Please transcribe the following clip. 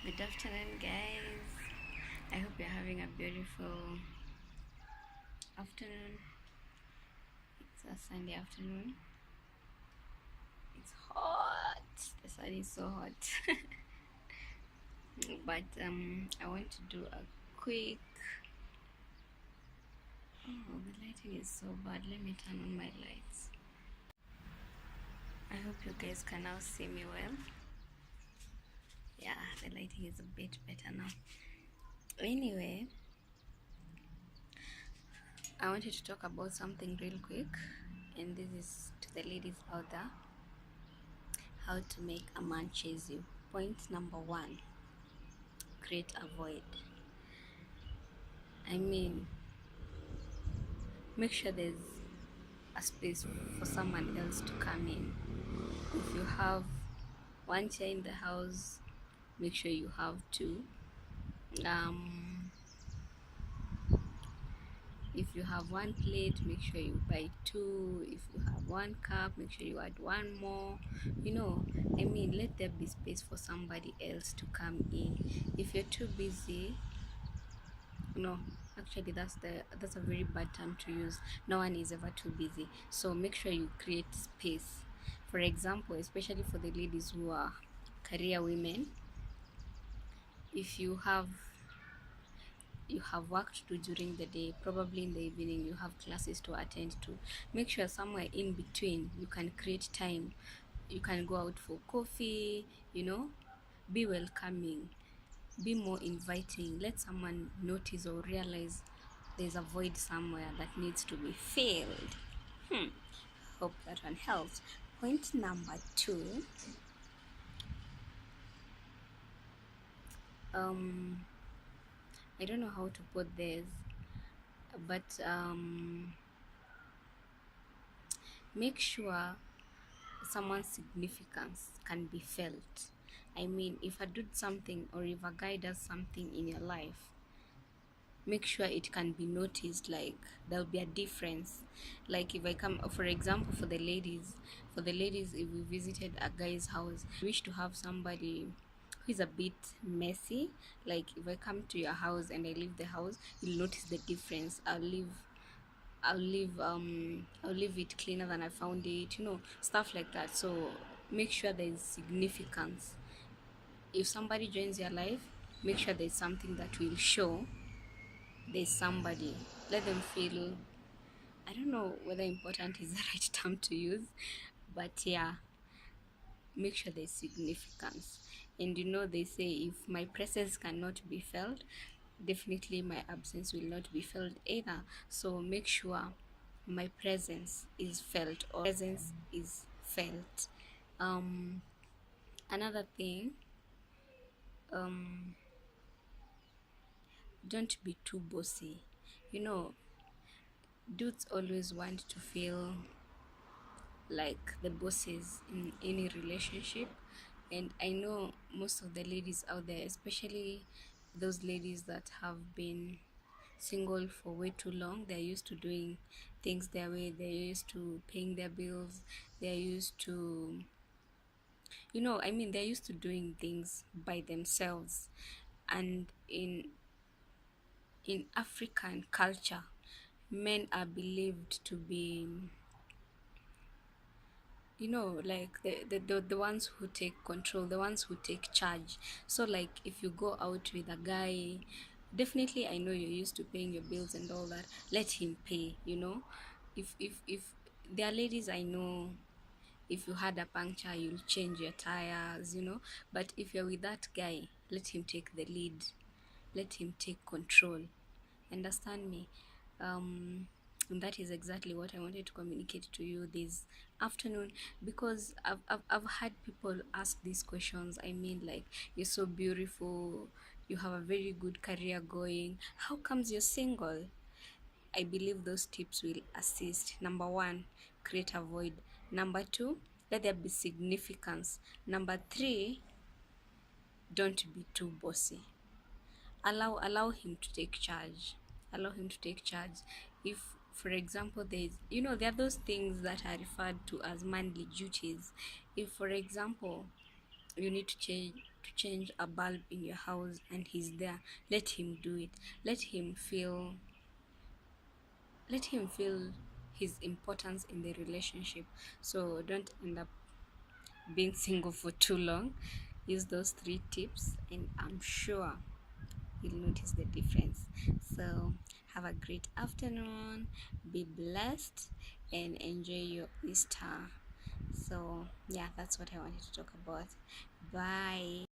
Good afternoon, guys. I hope you're having a beautiful afternoon. It's a Sunday afternoon. It's hot. The sun is so hot. But I want to do a quick. Oh, the lighting is so bad. Let me turn on my lights. I hope you guys can now see me well. Yeah, the lighting is a bit better now. Anyway, I wanted to talk about something real quick, and this is to the ladies out there: how to make a man chase you. Point number one: create a void. I mean, make sure there's a space for someone else to come in. If you have one chair in the house, make sure you have two. Um, if you have one plate, make sure you buy two. If you have one cup, make sure you add one more. I mean, let there be space for somebody else to come in. If you're too busy, no, actually that's a very bad term to use. No one is ever too busy, so make sure you create space. For example, especially for the ladies who are career women, if you have work to do during the day, probably in the evening you have classes to attend to, make sure somewhere in between you can create time. You can go out for coffee, be welcoming, be more inviting. Let someone notice or realize there's a void somewhere that needs to be filled. Hope that one helps. Point number two: I don't know how to put this, but make sure someone's significance can be felt. I mean, if I did something or if a guy does something in your life, make sure it can be noticed. Like, there'll be a difference. Like, if I come, for example, for the ladies, if we visited a guy's house, we wish to have somebody who is a bit messy. Like, if I come to your house and I leave the house, you'll notice the difference. I'll leave it cleaner than I found it, stuff like that. So make sure there's significance. If somebody joins your life, make sure there's something that will show there's somebody. Let them feel, I don't know whether important is the right term to use, but yeah, make sure there's significance. And they say if my presence cannot be felt, definitely my absence will not be felt either. So make sure my presence is felt, or presence is felt. Another thing, um don't be too bossy. you know Dudes always want to feel like the bosses in any relationship. And I know most of the ladies out there, especially those ladies that have been single for way too long, they're used to doing things their way, they're used to paying their bills, they're used to, they're used to doing things by themselves. And in African culture, men are believed to be, like the ones who take control, the ones who take charge. So, like, if you go out with a guy, definitely, I know you're used to paying your bills and all that, let him pay. If there are ladies I know, if you had a puncture, you'll change your tires. But if you're with that guy, let him take the lead, let him take control. Understand me? And that is exactly what I wanted to communicate to you this afternoon, because I've had people ask these questions. I mean, like, you're so beautiful, you have a very good career going, how comes you're single? I believe those tips will assist. Number one, create a void. Number two, let there be significance. Number three, don't be too bossy. Allow him to take charge. If, for example, there are those things that are referred to as manly duties. If, for example, you need to change to change a bulb in your house and he's there, let him do it. Let him feel let him feel his importance in the relationship. So don't end up being single for too long. Use those three tips and I'm sure you'll notice the difference. So have a great afternoon, be blessed, and enjoy your Easter. So yeah, that's what I wanted to talk about. Bye.